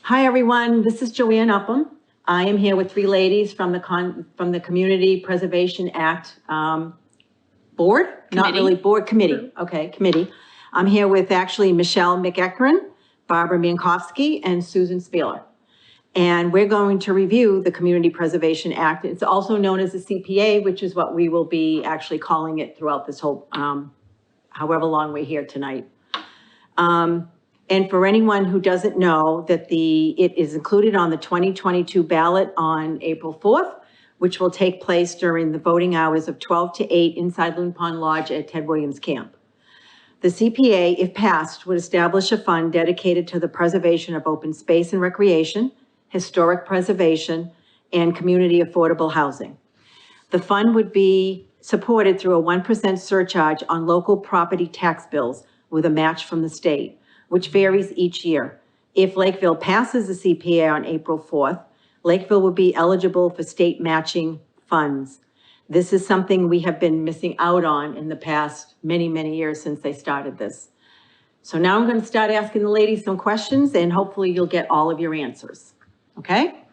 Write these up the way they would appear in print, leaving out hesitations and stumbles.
Hi, everyone. This is Joanne Upham. I am here with three ladies from the Community Preservation Act board, not really board, committee. Okay, committee. I'm here with actually Michelle McEachran, Barbara Minkowski, and Susan Spieler. And we're going to review the Community Preservation Act. It's also known as the CPA, which is what we will be actually calling it throughout this whole, however long we're here tonight. And for anyone who doesn't know, that it is included on the 2022 ballot on April 4th, which will take place during the voting hours of 12 to 8 inside Loon Pond Lodge at Ted Williams Camp. The CPA, if passed, would establish a fund dedicated to the preservation of open space and recreation, historic preservation, and community affordable housing. The fund would be supported through a 1% surcharge on local property tax bills with a match from the state, which varies each year. If Lakeville passes the CPA on April 4th, Lakeville will be eligible for state matching funds. This is something we have been missing out on in the past many, many years since they started this. So now I'm going to start asking the ladies some questions, and hopefully you'll get all of your answers. Okay?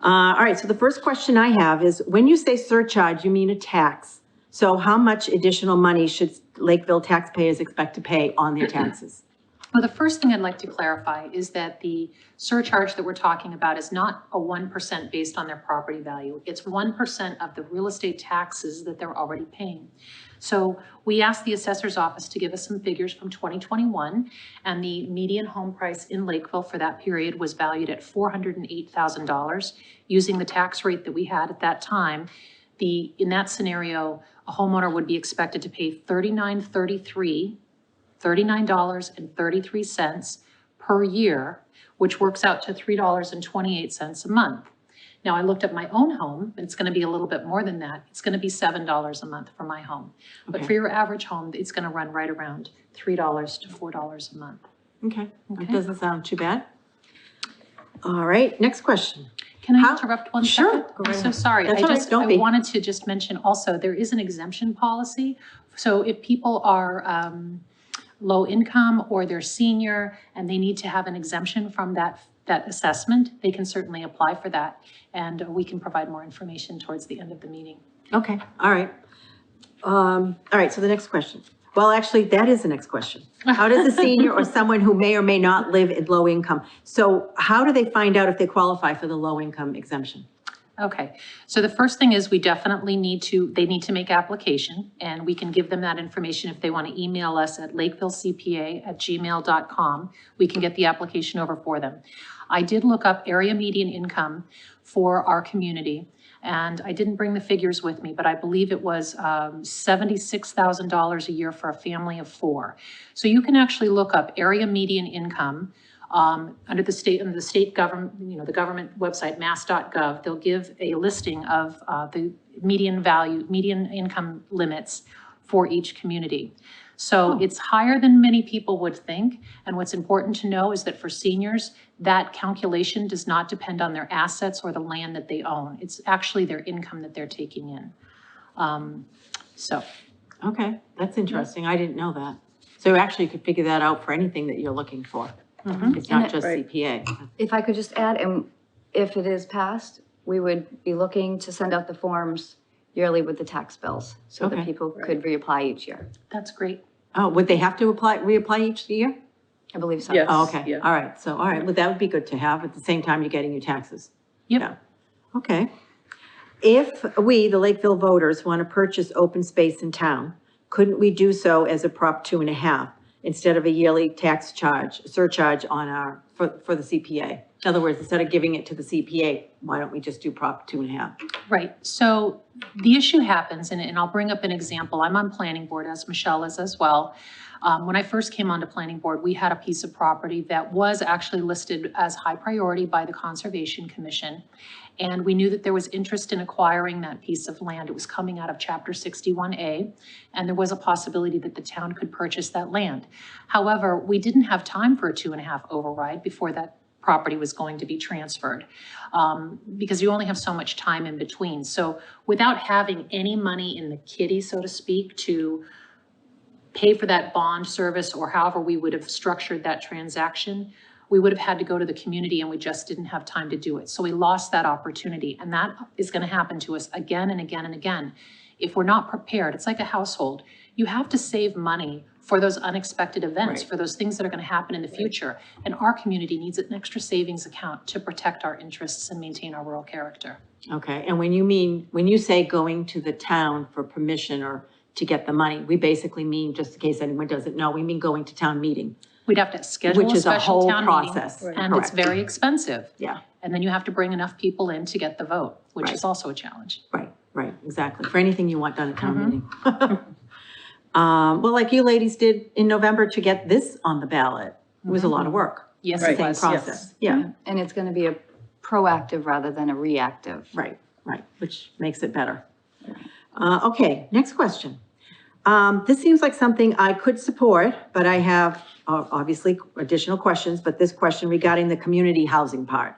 All right, so the first question I have is, when you say surcharge, you mean a tax. So how much additional money should Lakeville taxpayers expect to pay on their taxes? Well, the first thing I'd like to clarify is that the surcharge that we're talking about is not a 1% based on their property value. It's 1% of the real estate taxes that they're already paying. So we asked the assessor's office to give us some figures from 2021, and the median home price in Lakeville for that period was valued at $408,000. Using the tax rate that we had at that time, in that scenario, a homeowner would be expected to pay $39.33 per year, which works out to $3.28 a month. Now, I looked at my own home, and it's going to be a little bit more than that. It's going to be $7 a month for my home. But Okay. for your average home, it's going to run right around $3 to $4 a month. Okay, that doesn't sound too bad. All right, next question. Can I interrupt one Sure, second? go right I'm so ahead. sorry. That's all right, don't I be. wanted to just mention also, there is an exemption policy. So if people are low income or they're senior and they need to have an exemption from that assessment, they can certainly apply for that. And we can provide more information towards the end of the meeting. Okay, all right. All right, so the next question. Well, actually, that is the next question. How does a senior or someone who may or may not live in low income, so how do they find out if they qualify for the low income exemption? Okay, so the first thing is they need to make application, and we can give them that information if they want to email us at lakevillecpa@gmail.com. We can get the application over for them. I did look up area median income for our community, and I didn't bring the figures with me, but I believe it was $76,000 a year for a family of 4. So you can actually look up area median income under the state government, the government website, mass.gov. They'll give a listing of the median income limits for each community. So it's higher than many people would think. And what's important to know is that for seniors, that calculation does not depend on their assets or the land that they own. It's actually their income that they're taking in. Okay, that's interesting. I didn't know that. So actually you could figure that out for anything that you're looking for. It's not just CPA. If I could just add, and if it is passed, we would be looking to send out the forms yearly with the tax bills so that people could reapply each year. That's great. Oh, would they have to reapply each year? I believe so. Yes. Oh, okay, Yeah. all right. So, all right, well, that would be good to have at the same time you're getting your taxes. Yep. Yeah. Okay. If we, the Lakeville voters, want to purchase open space in town, couldn't we do so as a Prop 2.5 instead of a yearly tax surcharge on for the CPA? In other words, instead of giving it to the CPA, why don't we just do Prop 2.5? Right. So the issue happens, and I'll bring up an example. I'm on planning board, as Michelle is as well. When I first came onto planning board, we had a piece of property that was actually listed as high priority by the Conservation Commission. And we knew that there was interest in acquiring that piece of land. It was coming out of Chapter 61A, and there was a possibility that the town could purchase that land. However, we didn't have time for a 2.5 override before that property was going to be transferred, because you only have so much time in between. So without having any money in the kitty, so to speak, to pay for that bond service or however we would have structured that transaction, we would have had to go to the community and we just didn't have time to do it. So we lost that opportunity, and that is going to happen to us again and again and again. If we're not prepared, it's like a household. You have to save money for those unexpected events, Right. for those things that are going to happen in the future. And our community needs an extra savings account to protect our interests and maintain our rural character. Okay, and when you say going to the town for permission or to get the money, we basically mean, just in case anyone doesn't know, we mean going to town meeting. We'd have to schedule Which a is a special whole town meeting. process. Right. And it's Correct. very expensive. Yeah, And then you have to bring enough people in to get the vote, which Right. is also a challenge. right, exactly. For anything you want done at town meeting. Well, like you ladies did in November to get this on the ballot, it was a lot of work. Yes, It's it the same was. process. Yeah, And it's going to be a proactive rather than a reactive. right, which makes it better. Okay, next question. This seems like something I could support, but I have obviously additional questions, but this question regarding the community housing part.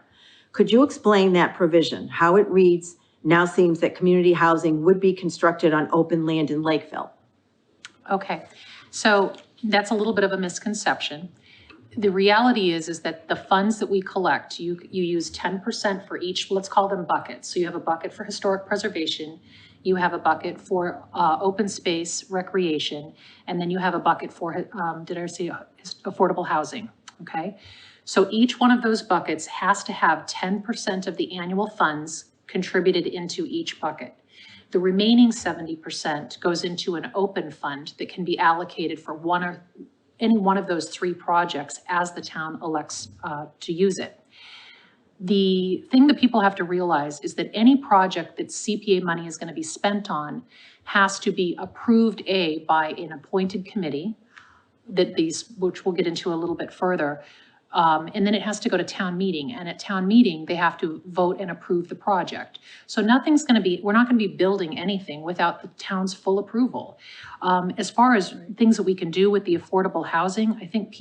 Could you explain that provision? How it reads now seems that community housing would be constructed on open land in Lakeville. Okay, so that's a little bit of a misconception. The reality is that the funds that we collect, you use 10% for each, let's call them buckets. So you have a bucket for historic preservation, you have a bucket for open space recreation, and then you have a bucket for, did I say affordable housing, okay? So each one of those buckets has to have 10% of the annual funds contributed into each bucket. The remaining 70% goes into an open fund that can be allocated for any one of those three projects as the town elects to use it. The thing that people have to realize is that any project that CPA money is going to be spent on has to be approved, by an appointed committee, which we'll get into a little bit further. And then it has to go to town meeting, and at town meeting, they have to vote and approve the project. So we're not going to be building anything without the town's full approval. As far as things that we can do with the affordable housing, I think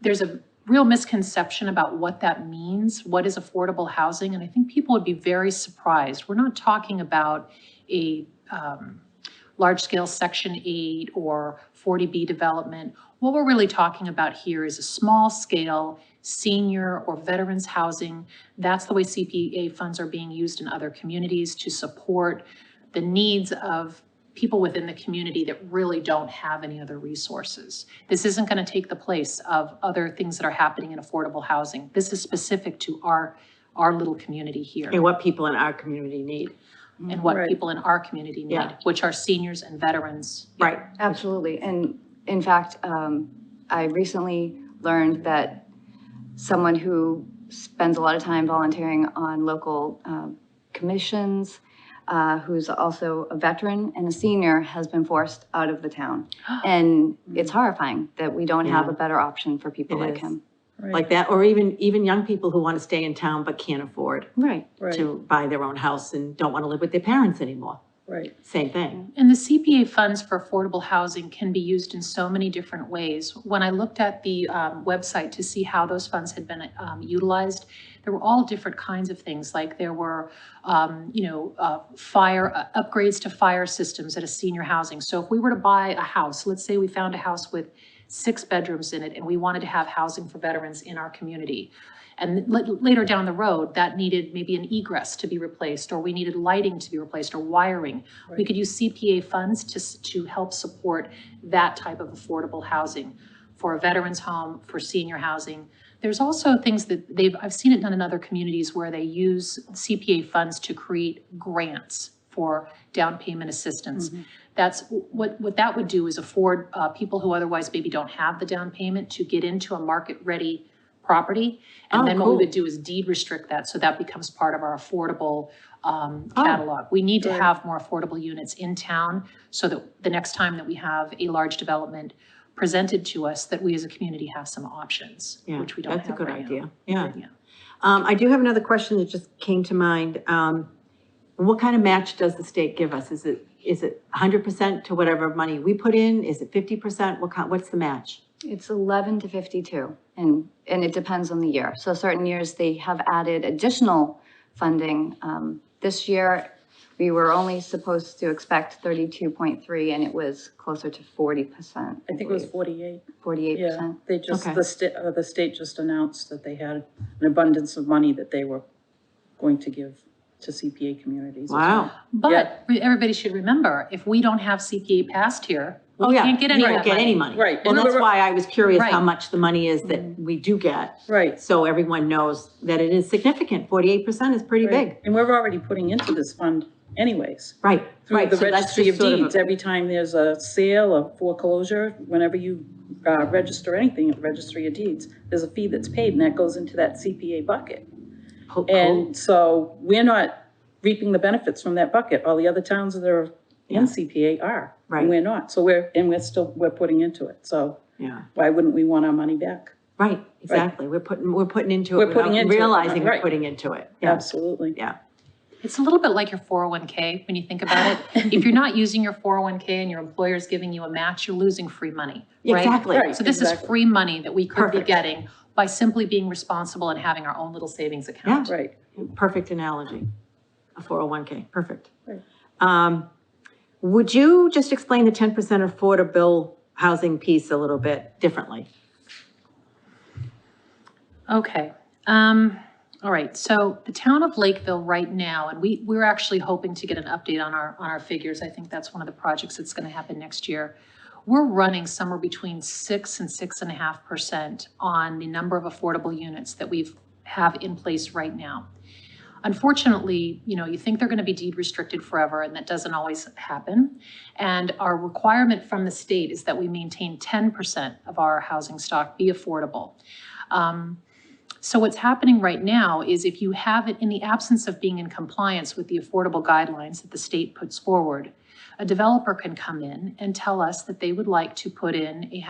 there's a real misconception about what that means, what is affordable housing, and I think people would be very surprised. We're not talking about a large-scale Section 8 or 40B development. What we're really talking about here is a small-scale senior or veterans housing. That's the way CPA funds are being used in other communities to support the needs of people within the community that really don't have any other resources. This isn't going to take the place of other things that are happening in affordable housing. This is specific to our little community here. And what people in our community need. And what people in our community need, Yeah. which are seniors and veterans. Right. Absolutely. And in fact, I recently learned that someone who spends a lot of time volunteering on local commissions, who's also a veteran and a senior, has been forced out of the town. And it's horrifying that we don't have a better option for people It like is. him. Like that, or even young people who want to stay in town but can't afford Right. to buy their own house and don't want to live with their parents anymore. Right. Same thing. And the CPA funds for affordable housing can be used in so many different ways. When I looked at the website to see how those funds had been utilized, there were all different kinds of things. Like there were, fire upgrades to fire systems at a senior housing. So if we were to buy a house, let's say we found a house with 6 bedrooms in it and we wanted to have housing for veterans in our community. And later down the road, that needed maybe an egress to be replaced, or we needed lighting to be replaced, or wiring. Right. We could use CPA funds to help support that type of affordable housing for a veterans home, for senior housing. There's also things that I've seen it done in other communities where they use CPA funds to create grants for down payment assistance. Mm-hmm. That's what that would do is afford people who otherwise maybe don't have the down payment to get into a market-ready property. And then what we would do is deed restrict that, so that becomes part of our affordable catalog. We need to have more affordable units in town so that the next time that we have a large development presented to us, that we as a community have some options, which we don't have right now. That's a good idea. Yeah. I do have another question that just came to mind. What kind of match does the state give us? Is it 100% to whatever money we put in? Is it 50%? What's the match? It's 11 to 52, and it depends on the year. So certain years they have added additional funding. This year, We were only supposed to expect 32.3, and it was closer to 40%. I think it was 48. 48%. Yeah, they just, Okay. the state just announced that they had an abundance of money that they were going to give to CPA communities. as Wow. well. But everybody should remember, if we don't have CPA passed here, Oh, we yeah. can't get any You of won't that get any money. money. Right. Well, that's why I was curious how Right. much the money is that we do get. Right. So everyone knows that it is significant. 48% is pretty Right. big. And we're already putting into this fund anyways. Right, Through right. the So that's registry just of sort deeds, every time there's a sale, a foreclosure, whenever you register anything at the registry of deeds, there's a fee that's paid, and that goes into that CPA bucket. Cool. And so we're not reaping the benefits from that bucket. All the other towns that are Yeah. in CPA are, Right. and we're not. So we're putting into it. So Yeah, why wouldn't we want our money back? right, exactly. We're putting into We're it putting without into it, realizing we're right. putting into it. Yeah, Absolutely. yeah. It's a little bit like your 401k when you think about it. If you're not using your 401k and your employer's giving you a match, you're losing free money, right? Exactly. Right. So this is Exactly. free money that we could be Perfect. getting by simply being responsible and having our own little savings account. Right. Perfect analogy. A 401k, perfect. Right. Would you just explain the 10% affordable housing piece a little bit differently? Okay. All right. So the town of Lakeville right now, and we're actually hoping to get an update on our figures. I think that's one of the projects that's going to happen next year. We're running somewhere between 6 and 6.5% on the number of affordable units that we have in place right now. Unfortunately, you think they're going to be deed restricted forever, and that doesn't always happen. And our requirement from the state is that we maintain 10% of our housing stock be affordable. So what's happening right now is if you have it in the absence of being in compliance with the affordable guidelines that the state puts forward, a developer can come in and tell us that they would like to put in a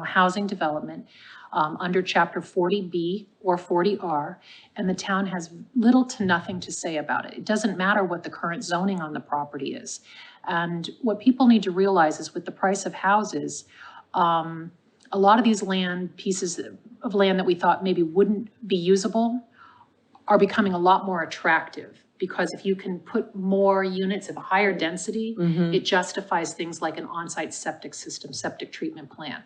housing development under Chapter 40B or 40R, and the town has little to nothing to say about it. It doesn't matter what the current zoning on the property is. And what people need to realize is with the price of houses, a lot of these pieces of land that we thought maybe wouldn't be usable are becoming a lot more attractive, because if you can put more units of a higher density, it justifies things like an on-site septic system, septic treatment plant.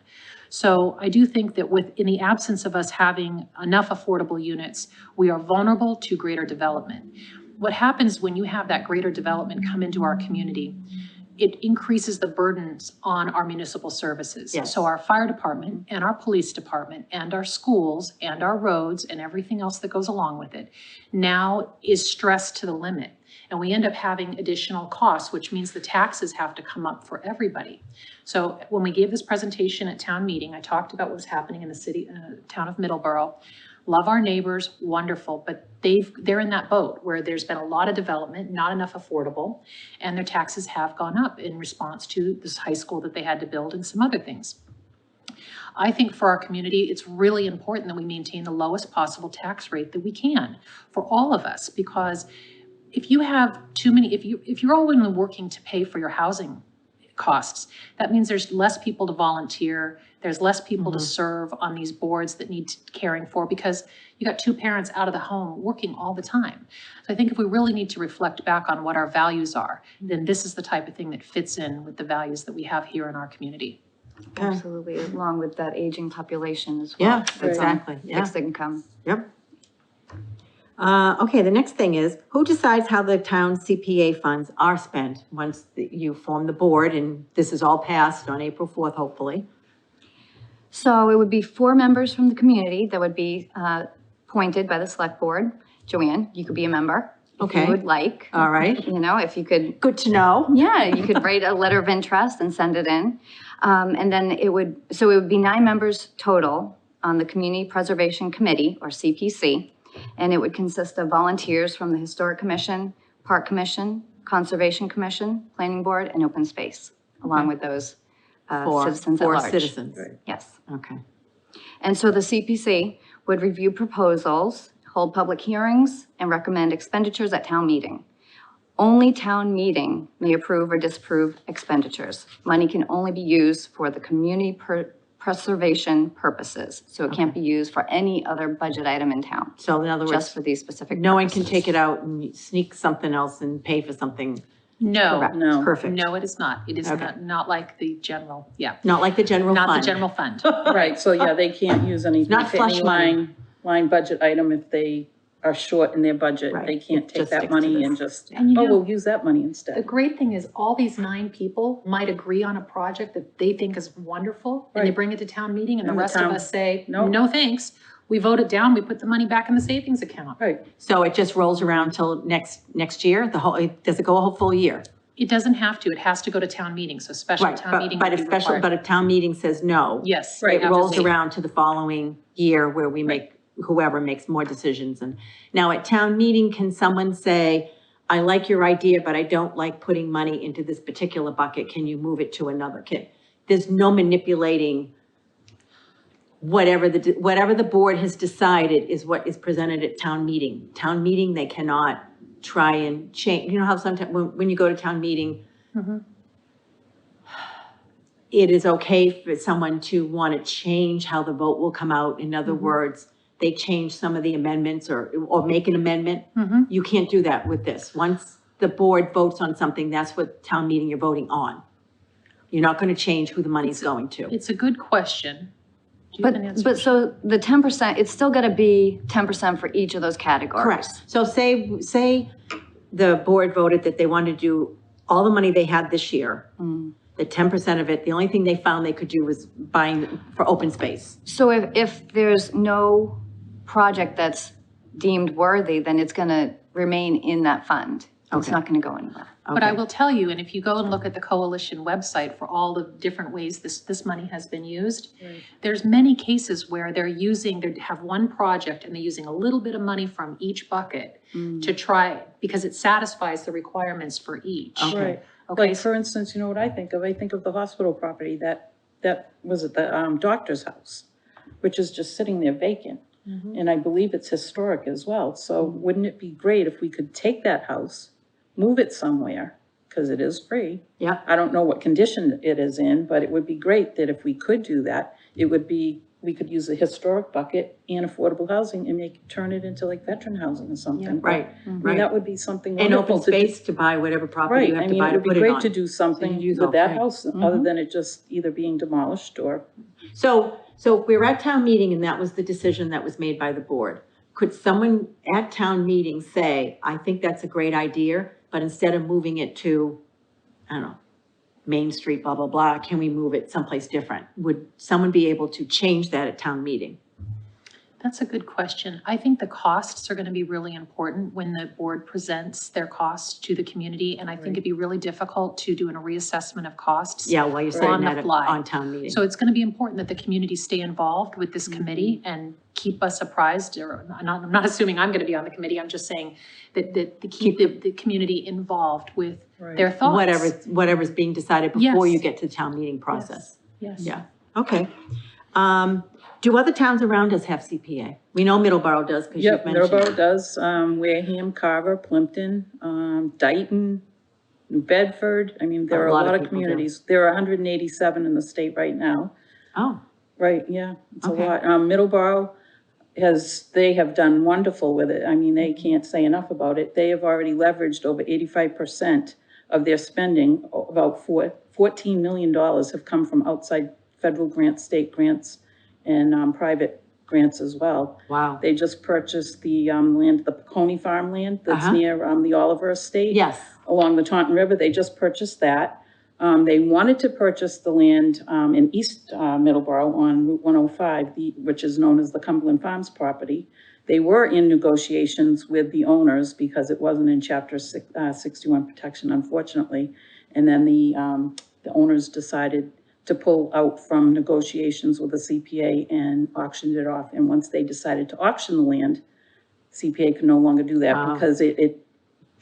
So I do think that in the absence of us having enough affordable units, we are vulnerable to greater development. What happens when you have that greater development come into our community, it increases the burdens on our municipal services. Yes. So our fire department and our police department and our schools and our roads and everything else that goes along with it now is stressed to the limit. And we end up having additional costs, which means the taxes have to come up for everybody. So when we gave this presentation at town meeting, I talked about what was happening in the town of Middleborough. Love our neighbors, wonderful, but they're in that boat where there's been a lot of development, not enough affordable, and their taxes have gone up in response to this high school that they had to build and some other things. I think for our community, it's really important that we maintain the lowest possible tax rate that we can for all of us, because if you have too many, if you're all only working to pay for your housing costs, that means there's less people to volunteer, there's less people to serve on these boards that need caring for, because you got two parents out of the home working all the time. So I think if we really need to reflect back on what our values are, then this is the type of thing that fits in with the values that we have here in our community. Okay. Absolutely, along with that aging population as well. Yeah, that's on exactly. Yeah. Fixed income. Yep. Okay, the next thing is, who decides how the town CPA funds are spent once you form the board and this is all passed on April 4th, hopefully? So it would be 4 members from the community that would be appointed by the select board. Joanne, you could be a member if Okay. you would like. All right. If you could, Good to know. yeah, you could write a letter of interest and send it in. And then it would be 9 members total on the Community Preservation Committee, or CPC. And it would consist of volunteers from the Historic Commission, Park Commission, Conservation Commission, Planning Board, and Open Space, along with those citizens at For large. citizens. Yes. Okay. And so the CPC would review proposals, hold public hearings, and recommend expenditures at town meeting. Only town meeting may approve or disapprove expenditures. Money can only be used for the community preservation purposes. So it can't be used for any other budget item in town, So in other just words, for these specific no one can purposes. take it out and sneak something else and pay for something. No, Correct. No. Perfect. no, it is not. It is Okay. not like the general, yeah, Not like the general fund. not the general fund. Right, so yeah, they can't use any, Not flush any money. line budget item if they are short in their budget. Right. They can't It take just that sticks to money this. and just, And you oh, know- we'll use that money The instead. great thing is all these 9 people might agree on a project that they think is wonderful and they Right. bring it to town meeting and the And the rest of town- us say, no. no thanks. We vote it down, we put the money back in the savings account. Right, So it just rolls around till next year? Does it go a whole full year? It doesn't have to, it has to go to town meeting, so special Right, town meeting but would a be special, but required. a town meeting says no. Yes. Right, It rolls absolutely. around to the following year where we make, whoever makes more decisions. And now at town meeting, can someone say, I like your idea, but I don't like putting money into this particular bucket. Can you move it to another? There's no manipulating. Whatever the board has decided is what is presented at town meeting. Town meeting, they cannot try and change. You know how sometimes when you go to town meeting, it is okay for someone to want to change how the vote will come out. In other words, they change some of the amendments or make an amendment. You can't do that with this. Once the board votes on something, that's what town meeting you're voting on. You're not going to change who the money's going to. It's a good question. Do you have an answer? But so the 10%, it's still gonna be 10% for each of those categories. Correct. So say the board voted that they wanted to do all the money they had this year. The 10% of it, the only thing they found they could do was buying for open space. So if there's no project that's deemed worthy, then it's gonna remain in that fund. It's Okay. not gonna go anywhere. But I Okay. will tell you, and if you go and look at the coalition website for all the different ways this money has been used, there's many cases where they have one project and they're using a little bit of money from each bucket to try, because it satisfies the requirements for each. Okay. right. Okay, Like, for instance, you know what I think of? I think of the hospital property that was at the doctor's house, which is just sitting there vacant. And I believe it's historic as well. So wouldn't it be great if we could take that house, move it somewhere, because it is free. Yeah. I don't know what condition it is in, but it would be great that if we could do that, we could use the historic bucket and affordable housing and turn it into like veteran housing or something. Right, I mean, right. that would be something And wonderful open to do. space to buy whatever property Right, you I have to mean, buy it to would be put it great on. to do something use with all that three. house, other than it just either being demolished or, So we're at town meeting and that was the decision that was made by the board. Could someone at town meeting say, I think that's a great idea, but instead of moving it to, I don't know, Main Street, blah, blah, blah, can we move it someplace different? Would someone be able to change that at town meeting? that's a good question. I think the costs are going to be really important when the board presents their costs to the community. And I think it'd be really difficult to do a reassessment of costs. Yeah, while you're saying On the that fly. on town meeting. So it's going to be important that the community stay involved with this committee and keep us apprised, or I'm not assuming I'm going to be on the committee, I'm just saying that to keep the community involved with their thoughts. Whatever's being decided before Yes. you get to the town meeting process. Yes. Yeah, okay. Do other towns around us have CPA? We know Middleborough does, because you've yep, mentioned. Middleborough does, Wareham, Carver, Plimpton, Dayton, New Bedford. I mean, there are a lot of people do. communities. There are 187 in the state right now. Oh, Right, yeah, it's a Okay. lot. Middleborough they have done wonderful with it. I mean, they can't say enough about it. They have already leveraged over 85% of their spending. About $14 million have come from outside federal grants, state grants, and private grants as well. wow. They just purchased the land, the Peconi farmland that's near the Oliver Estate. Yes, Along the Taunton River, they just purchased that. They wanted to purchase the land in East Middleborough on Route 105, which is known as the Cumberland Farms property. They were in negotiations with the owners because it wasn't in Chapter 61 protection, unfortunately. And then the owners decided to pull out from negotiations with the CPA and auctioned it off. And once they decided to auction the land, CPA can no longer do that Wow. because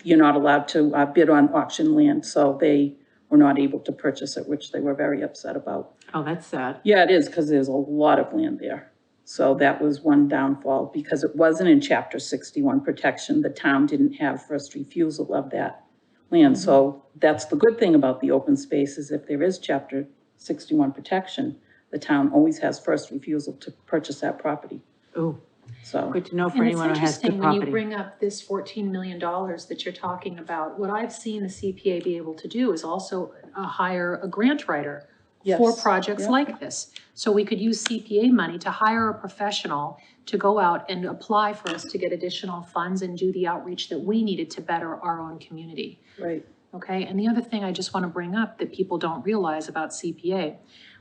you're not allowed to bid on auction land. So they were not able to purchase it, which they were very upset about. oh, that's sad. Yeah, it is, because there's a lot of land there. So that was one downfall, because it wasn't in Chapter 61 protection. The town didn't have first refusal of that land. So that's the good thing about the open space, is if there is Chapter 61 protection, the town always has first refusal to purchase that property, Ooh, so. good to know for And it's anyone who has good interesting, when you property. bring up this $14 million that you're talking about, what I've seen the CPA be able to do is also hire a grant writer for Yes, projects yep. like this. So we could use CPA money to hire a professional to go out and apply for us to get additional funds and do the outreach that we needed to better our own community. Right. Okay, and the other thing I just want to bring up that people don't realize about CPA,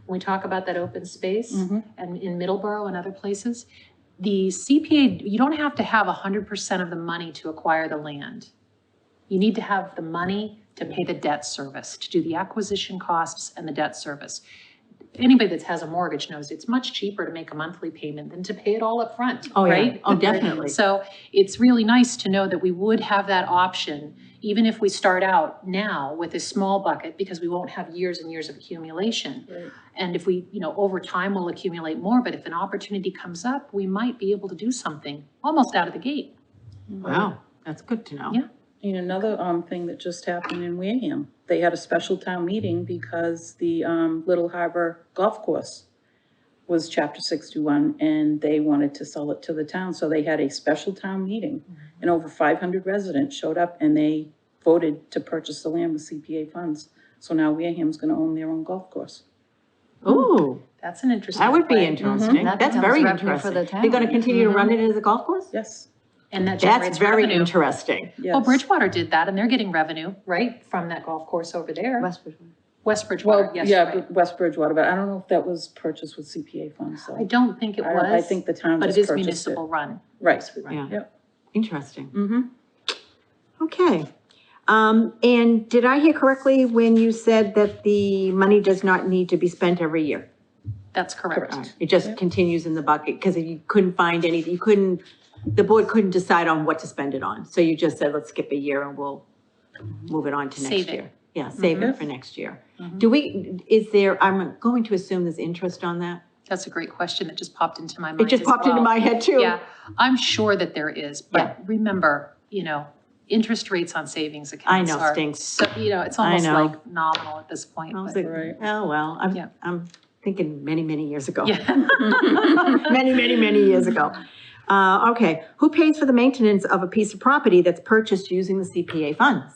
when we talk about that open space and in Middleborough and other places, the CPA, you don't have to have 100% of the money to acquire the land. You need to have the money to pay the debt service, to do the acquisition costs and the debt service. Anybody that has a mortgage knows it's much cheaper to make a monthly payment than to pay it all up front, Oh, yeah. right? Oh, definitely. So it's really nice to know that we would have that option, even if we start out now with a small bucket, because we won't have years and years of accumulation. Right. And if we, over time we'll accumulate more, but if an opportunity comes up, we might be able to do something almost out of the gate. Wow, that's good to know. Yeah. And another thing that just happened in Wareham, they had a special town meeting because the Little Harbor Golf Course was Chapter 61 and they wanted to sell it to the town. So they had a special town meeting and over 500 residents showed up and they voted to purchase the land with CPA funds. So now Wareham's going to own their own golf course. Ooh, That's an interesting that would be play. interesting. That That's becomes very revenue for the interesting. They're gonna town. continue to run it as a golf course? Yes. And that That's generates very revenue. interesting. Yes. Well, Bridgewater did that and they're getting revenue, right, from that golf course over there. West Bridgewater, Well, yes, yeah, right. West Bridgewater, but I don't know if that was purchased with CPA funds, so. I don't think it was. I think the town but just it is purchased municipal it. run. Right. Yeah. Yep. Interesting. Mm-hmm. Okay. And did I hear correctly when you said that the money does not need to be spent every year? That's correct. All right. It just continues in the bucket because you couldn't find anything, the board couldn't decide on what to spend it on. So you just said, let's skip a year and we'll move it on to next Save it. year. Yeah, save it for next year. I'm going to assume there's interest on that? That's a great question that just popped into my mind It just as popped into well. my head too. Yeah, I'm sure that there is, but remember, interest rates on savings accounts know, are stinks. so, it's almost know. like nominal at this point. I was but- like, Right. oh, well, Yeah. I'm thinking many, many years ago. Yeah. Many, many, many years ago. Okay, who pays for the maintenance of a piece of property that's purchased using the CPA funds?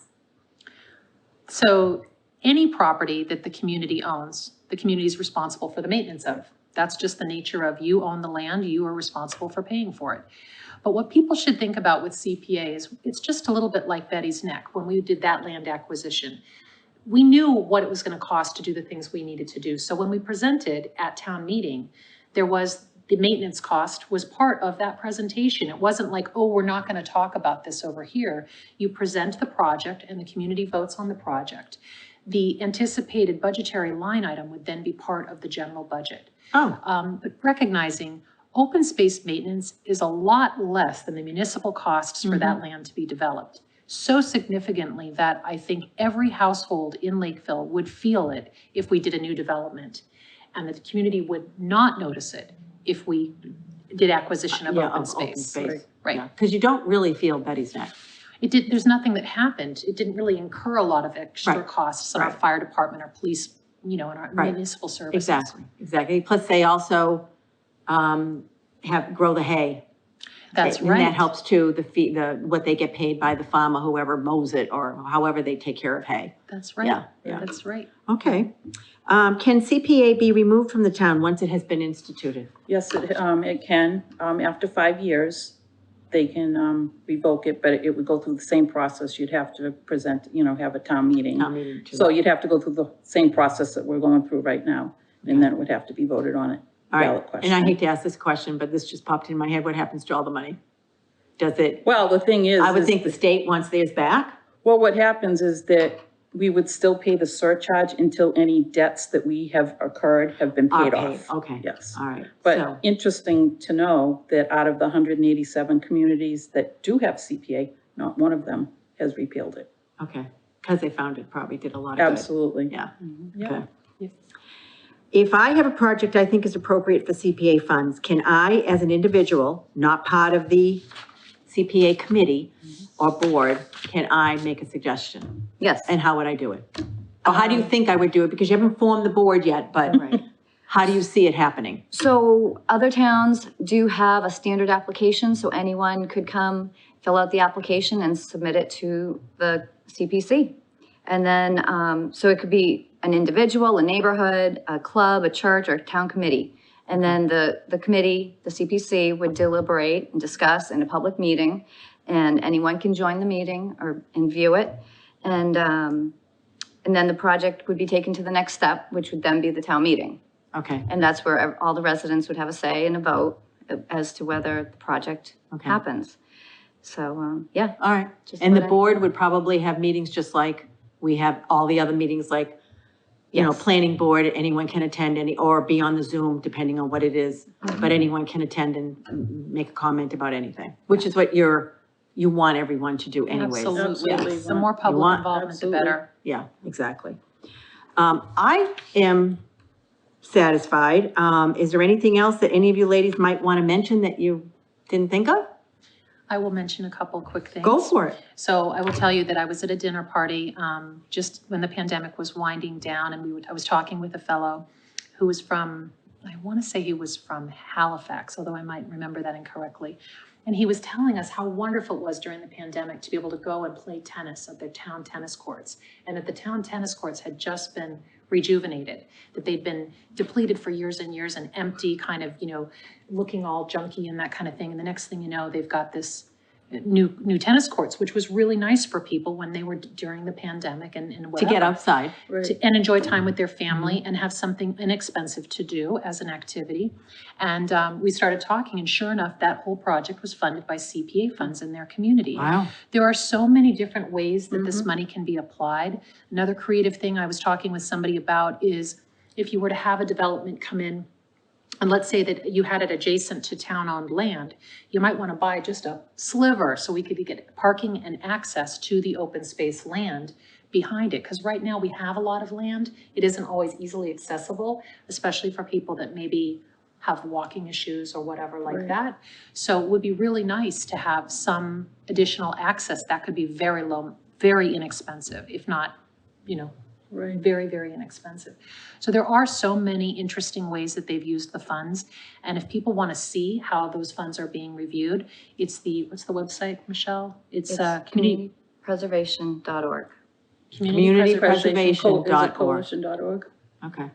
So any property that the community owns, the community is responsible for the maintenance of. That's just the nature of you own the land, you are responsible for paying for it. But what people should think about with CPA is it's just a little bit like Betty's Neck when we did that land acquisition. We knew what it was going to cost to do the things we needed to do. So when we presented at town meeting, the maintenance cost was part of that presentation. It wasn't like, oh, we're not going to talk about this over here. You present the project and the community votes on the project. The anticipated budgetary line item would then be part of the general budget. Oh, But recognizing open space maintenance is a lot less than the municipal costs for that land to be developed. So significantly that I think every household in Lakeville would feel it if we did a new development. And the community would not notice it if we did acquisition of yeah, open of space. open space. Right. Because you don't really feel Betty's Neck. There's nothing that happened. It didn't really incur a lot of extra Right. costs on our Right. fire department, our police, and our Right. municipal services. Exactly. Plus, they also grow the hay. That's And right. that helps too, what they get paid by the farmer, whoever mows it, or however they take care of hay. That's right. Yeah. That's right. Okay. Can CPA be removed from the town once it has been instituted? Yes, it can. After 5 years, they can revoke it, but it would go through the same process. You'd have to present, have a town meeting. Town meeting too. So you'd have to go through the same process that we're going through right now, and then it would have to be voted on it. All Ballot right, question. and I hate to ask this question, but this just popped in my head. What happens to all the money? Does it, Well, the thing is. I would is- think the state wants theirs back? Well, what happens is that we would still pay the surcharge until any debts that we have occurred have been paid off. Okay. Yes. All right. But So, interesting to know that out of the 187 communities that do have CPA, not one of them has repealed it. okay, because they found it probably did a lot of good. Absolutely. Yeah, Yeah. okay. Yeah. If I have a project I think is appropriate for CPA funds, can I, as an individual, not part of the CPA committee or board, can I make a suggestion? Yes. And how would I do it? Or how do you think I would do it? Because you haven't formed the board yet, but, Right. How do you see it happening? So other towns do have a standard application, so anyone could come, fill out the application and submit it to the CPC. And then, so it could be an individual, a neighborhood, a club, a church, or a town committee. And then the committee, the CPC, would deliberate and discuss in a public meeting, and anyone can join the meeting and view it. And then the project would be taken to the next step, which would then be the town meeting. Okay, And that's where all the residents would have a say and a vote as to whether the project Okay. happens. So, yeah. all right. Just And the what I- board would probably have meetings just like we have all the other meetings, like, you know, Yes. planning board, anyone can attend or be on the Zoom, depending on what it is. But anyone can attend and make a comment about anything, which is what you want everyone to do anyways. Absolutely. Absolutely. The more public want- involvement, the Absolutely. better. Yeah, exactly. I am satisfied. Is there anything else that any of you ladies might want to mention that you didn't think of? I will mention a couple quick things. Go for it. So I will tell you that I was at a dinner party just when the pandemic was winding down, and I was talking with a fellow who was from, I want to say he was from Halifax, although I might remember that incorrectly. And he was telling us how wonderful it was during the pandemic to be able to go and play tennis at their town tennis courts, and that the town tennis courts had just been rejuvenated, that they'd been depleted for years and years and empty, kind of, you know, looking all junky and that kind of thing. And the next thing you know, they've got this new tennis courts, which was really nice for people when they were during the pandemic and To whatever. get outside. And enjoy time with their family and have something inexpensive to do as an activity. And we started talking, and sure enough, that whole project was funded by CPA funds in their community. Wow. There are so many different ways that this money can be applied. Another creative thing I was talking with somebody about is if you were to have a development come in, and let's say that you had it adjacent to town-owned land, you might want to buy just a sliver so we could get parking and access to the open space land behind it. Because right now we have a lot of land. It isn't always easily accessible, especially for people that maybe have walking issues or whatever like that. So it would be really nice to have some additional access that could be very low, very inexpensive, if not, you know, very, very inexpensive. So there are so many interesting ways that they've used the funds. And if people want to see how those funds are being reviewed, it's what's the website, Michelle? It's community. Communitypreservation.org. Communitypreservation.org. Coalition.org. Okay.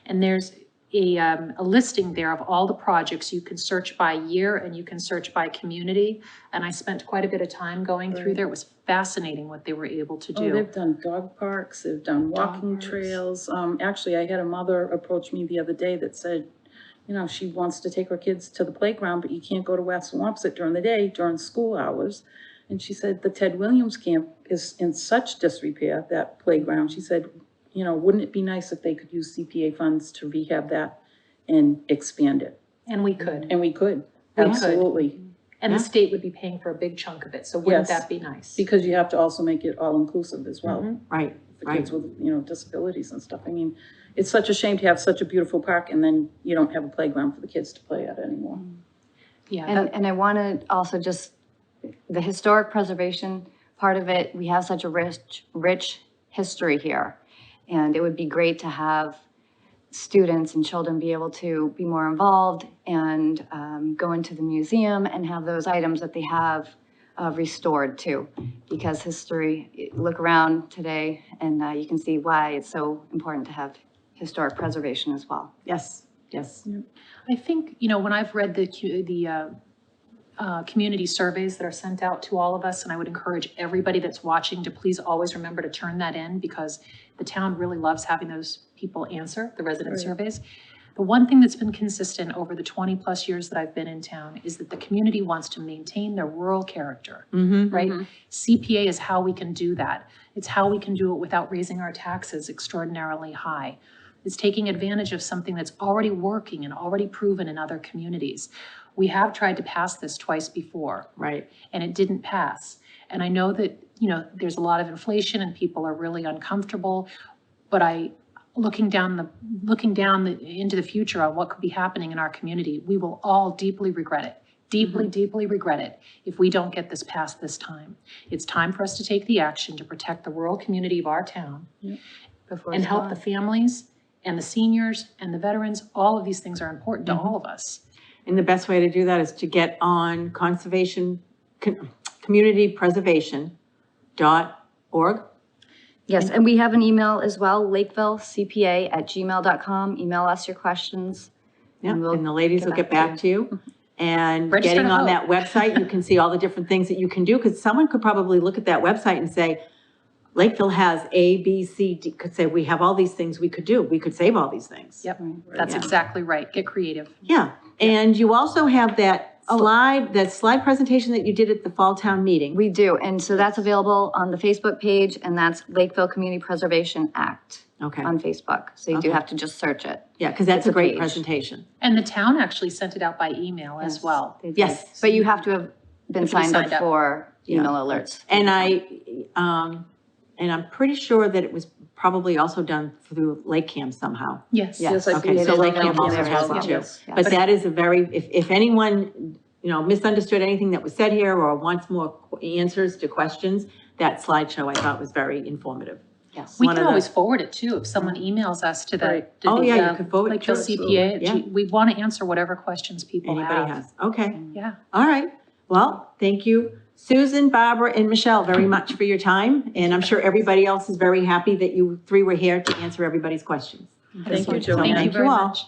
And there's a listing there of all the projects. You can search by year and you can search by community. And I spent quite a bit of time going through there. It was fascinating what they were able to Oh, do. they've done dog parks, they've done walking parks. trails. Actually, I had a mother approach me the other day that said, you know, she wants to take her kids to the playground, but you can't go to West Wampsett during the day, during school hours. And she said the Ted Williams camp is in such disrepair, that playground. She said, you know, wouldn't it be nice if they could use CPA funds to rehab that and expand it? And we could. And we could, We could. absolutely. And the state would be paying for a big chunk of it. So wouldn't Yes. that be nice? Because you have to also make it all-inclusive as well. Right, For kids with, you know, disabilities and stuff. I mean, it's such a shame to have such a beautiful park and then you don't have a playground for the kids to play at anymore. Yeah. And I want to also just, the historic preservation part of it, we have such a rich history here. And it would be great to have students and children be able to be more involved and go into the museum and have those items that they have restored too. Because history, look around today and you can see why it's so important to have historic preservation as well. yes, yes. I think, you know, when I've read the community surveys that are sent out to all of us, and I would encourage everybody that's watching to please always remember to turn that in, because the town really loves having those people answer the resident surveys. The one thing that's been consistent over the 20+ years that I've been in town is that the community wants to maintain their rural character, right? CPA is how we can do that. It's how we can do it without raising our taxes extraordinarily high. It's taking advantage of something that's already working and already proven in other communities. We have tried to pass this twice before. Right. And it didn't pass. And I know that, you know, there's a lot of inflation and people are really uncomfortable, but looking down into the future on what could be happening in our community, we will all deeply regret it. Deeply regret it if we don't get this passed this time. It's time for us to take the action to protect the rural community of our town Before and it's help gone. the families and the seniors and the veterans. All of these things are important to all of us. And the best way to do that is to get on communitypreservation.org. Yes, and we have an email as well, Lakeville CPA @gmail.com. Email us your questions. Yeah, And we'll and the ladies will get back to you. And Register getting to on vote. that website, you can see all the different things that you can do, because someone could probably look at that website and say, Lakeville has A, B, C, D, could say, we have all these things we could do. We could save all these things. Yep, that's Yeah. exactly right. Get creative. Yeah, and you also have that Oh. slide presentation that you did at the fall town meeting. We do, and so that's available on the Facebook page, and that's Lakeville Community Preservation Act Okay, on Facebook. So you do Okay. have to just search it. yeah, because that's It's a a great page. presentation. And the town actually sent it out by email as well. They did. Yes. But you have to have been Have to be signed up signed up. for email Yeah. alerts. And I'm pretty sure that it was probably also done through LakeCAM somehow. Yes. Yes. I Okay, believe so it is LakeCAM available also there has as it well. too. Yes. But that is a very, if anyone, misunderstood anything that was said here or wants more answers to questions, that slideshow I thought was very informative. Yes. We one can of the- always forward it too, if someone emails us to the. Right. to Oh, the, yeah, you could forward it, Lakeville sure, CPA, absolutely, we want to answer whatever questions people Anybody have. has, okay, Yeah. all right. Well, thank you, Susan, Barbara, and Michelle, very much for your time. And I'm sure everybody else is very happy that you three were here to answer everybody's questions. Thank you, So Joanne. Thank you thank very you all. much.